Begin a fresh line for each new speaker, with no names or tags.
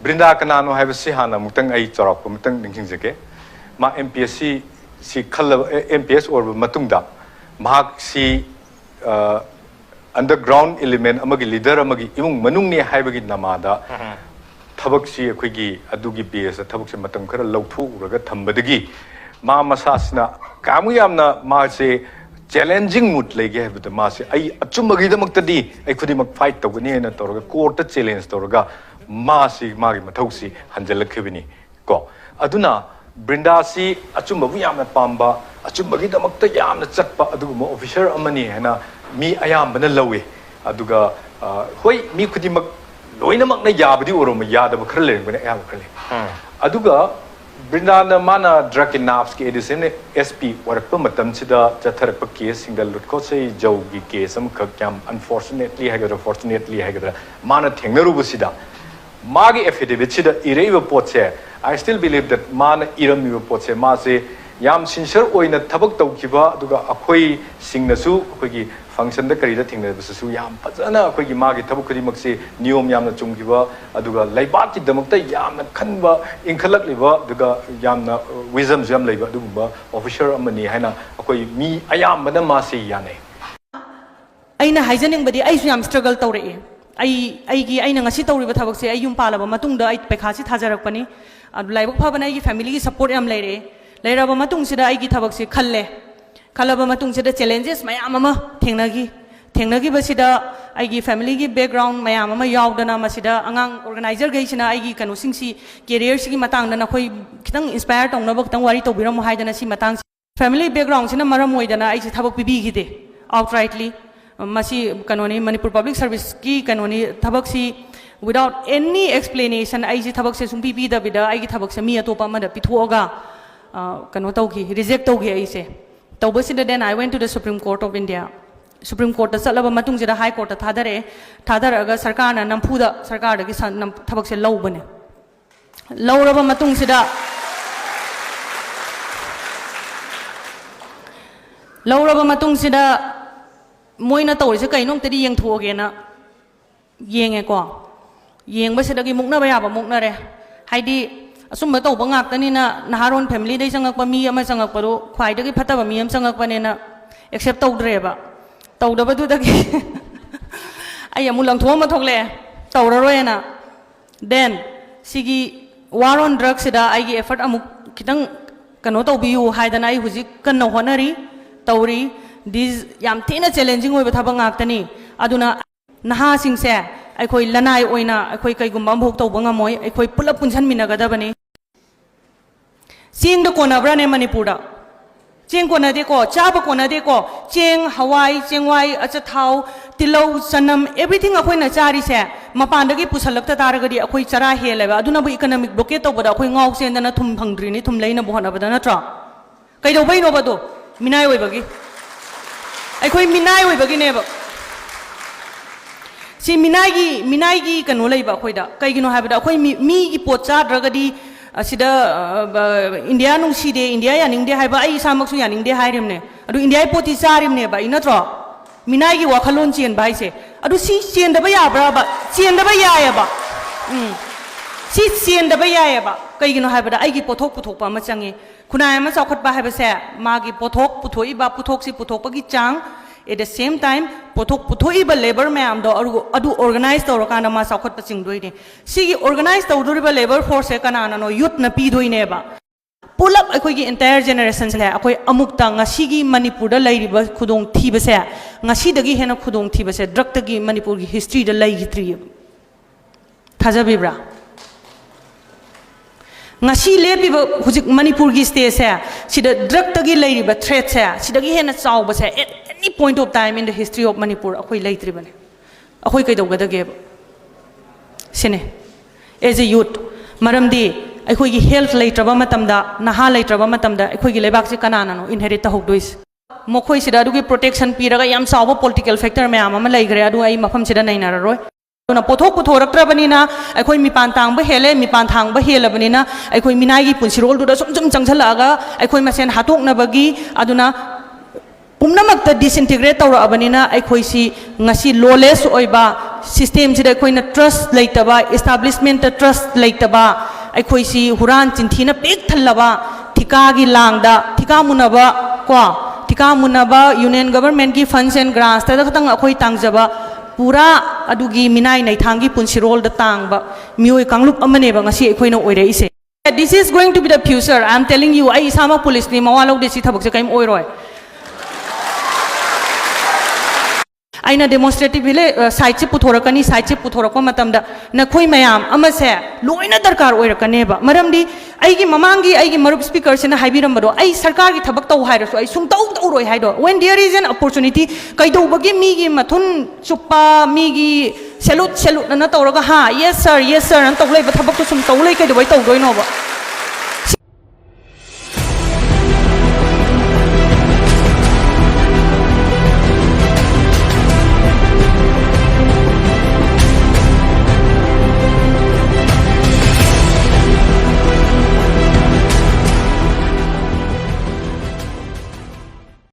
Brinda kanano haibasi hana mutang ai chorok mutang ningjingjake ma MPSC si khalla MPS or matungda mahak si underground element amagi leader amagi imung manung ne haibagi namada thabak si akhoi adugi base thabak se matam khara lauthu uraga thambadagi ma masasna kamu yamna ma se challenging mood lege habda ma se ai achumagi damuktadi ai khudi mak fight tawgani na torga court challenge torga ma si magi mathausi hanjalakhabini ko aduna Brinda si achumba bu yamna pamba achumbagi damakta yamna chatpa aduguma officer amani hena mi ayambana lawe aduga hoi mi khudimak loinamak na yabadi oroma yadaba khara lengbane ayab khale aduga Brinda na mana drug kidnaps ke edison SP warpa matam sida chatharpa case single lutko sei jawgi case am khakyam unfortunately hagadra fortunately hagadra mana thengnaru busida magi affidavit sida ireva potse I still believe that man irami potse ma se yam sincere oina thabak tawkiba aduga akhoi singnasu akhoi function da karida thingna basu yam fazana akhoi magi thabak khudi makse niyom yamna chungkiba aduga laibak ki damakta yamna khanba inkhalak liba aduga yamna wisdom jam leiba aduga officer amani haina akhoi mi ayam bana ma se yanai
aina haijaning badi ai su yam struggle tawre ai ngasi tawriba thabak se ai yum palaba matungda ai pekha si thajarakpani adu laibak phabana ai family gi support yam leire leiraba matung sida ai gi thabak se khalaba matung sida challenges mayam ama thengnagi basida ai gi family gi background mayam ama yaudana masida angang organizer gai sina ai gi kanu singsi career sigi matang dana khoi kitang inspire tongna bak tang wari tobiram haidana si matang family background sina maram oidana ai si thabak pibi gi de outrightly masi kanoni Manipur public service ki kanoni thabak si without any explanation ai si thabak se sumpi pi da bida ai gi thabak se mi atopa ma da pithuoga kano tauki reject tauki ai se tawbasida then I went to the Supreme Court of India Supreme Court ta chalaba matung jida High Court ta thadaraga sarkar na nampuda sarkar da gi thabak se lawbane lawraba matung sida moina tawri kainong tadi yang thuoge na yenge ko yeng basidagi mukna ba yaba mukna re haidi asumba tawba ngaktani na naharon family dai sangak pa mi ama sangak pa ro khwaidagi phataba mi am sangak pa ne na accept tawdre ba tawdaba du dagi ai amulang thoma thokle tawraroi na then sigi war on drugs sida ai gi effort amuk kitang kano tawbiu haidana ai hujik kan no honari tawri this yam thina challenging oi batha bangaktani aduna naha singse aikhoi lanai oina aikhoi kaigumba bhok tawba ngamoi aikhoi pulap punsan minagadabani cheng da kona brane Manipur da cheng kona de ko chaba kona de ko cheng hawai chengwai acha thau tilau sanam everything akhoi na chari se mapan dagi pusalakta taragadi akhoi chara heleba aduna bu economic blockade tawbada akhoi ngau sendana thum phangdri ni thum leina bohana badana tra kaido bai no bado minai oi bagi aikhoi minai oi bagi ne ba si minai gi kanu leiba khoida kaigino habada akhoi mi gi pot cha dragadi asida India nung side India ya ningde haiba ai samak su ya ningde hairimne adu India poti charimne ba inatro minai gi wakhalon chen bai se adu si chen da ba ya bra ba chen da ba ya ya ba si chen da ba ya ya ba kaigino habada ai gi pothok puthok pa ma changi khunai ma chawkhat ba haiba se ma gi pothok puthoi ba puthok si puthok pa gi chang at the same time pothok puthoi ba labor mayam do adu organize to rokana ma chawkhat pa ching doi ne si gi organize to dori ba labor force e kana na no youth na pi doi ne ba pull up akhoi gi entire generation se akhoi amukta ngasi gi Manipur da lai ba khudong thiba se ngasi dagi hena khudong thiba se drug ta gi Manipur gi history da lai gi tri thajabi bra ngasi lebi ba hujik Manipur gi state se sida drug ta gi lai ba threat se sida gi hena chaw ba se at any point of time in the history of Manipur akhoi lai tri bane akhoi kai dog da ge sine as a youth maramdi akhoi gi health lai traba matamda naha lai traba matamda akhoi gi lebak se kanana no inherit ta hokdois mokhoi sida du gi protection piraga yam saw political factor me ama lai gre adu ai mafam sida nai na roi na pothok puthoraktrabani na akhoi mipan tang ba hele mipan thang ba helabani na akhoi minai gi punsirol du da sum changchalaga akhoi masen hatok na bagi aduna pumnamak ta disintegrate tawra abani na akhoi si ngasi lawless oiba system sida akhoi na trust leitaba establishment ta trust leitaba akhoi si huran chinthina pek thallaba thika gi langda thika munaba kwa thika munaba union government ki funds and grants ta khatang akhoi tangjaba pura adugi minai nai thangi punsirol da tangba mioi kanglup amane ba ngasi akhoi na oire ise. This is going to be the future. I am telling you, I isama police ni mawalaw desi thabak se kaim oiroi. Aina demonstrative bile site se puthorakani site se puthorakwa matamda nakhoi mayam amase loina darkar oirakane ba maramdi aigi mamangi aigi marup speaker se na haibirambado ai sarkar gi thabak taw hairasu ai sung taw roi haido when there is an opportunity kaido bagi mi gi mathun chupa mi gi salute na tawraga ha yes sir an tawlei ba thabak to sum tawlei kaido bai tawdoi no ba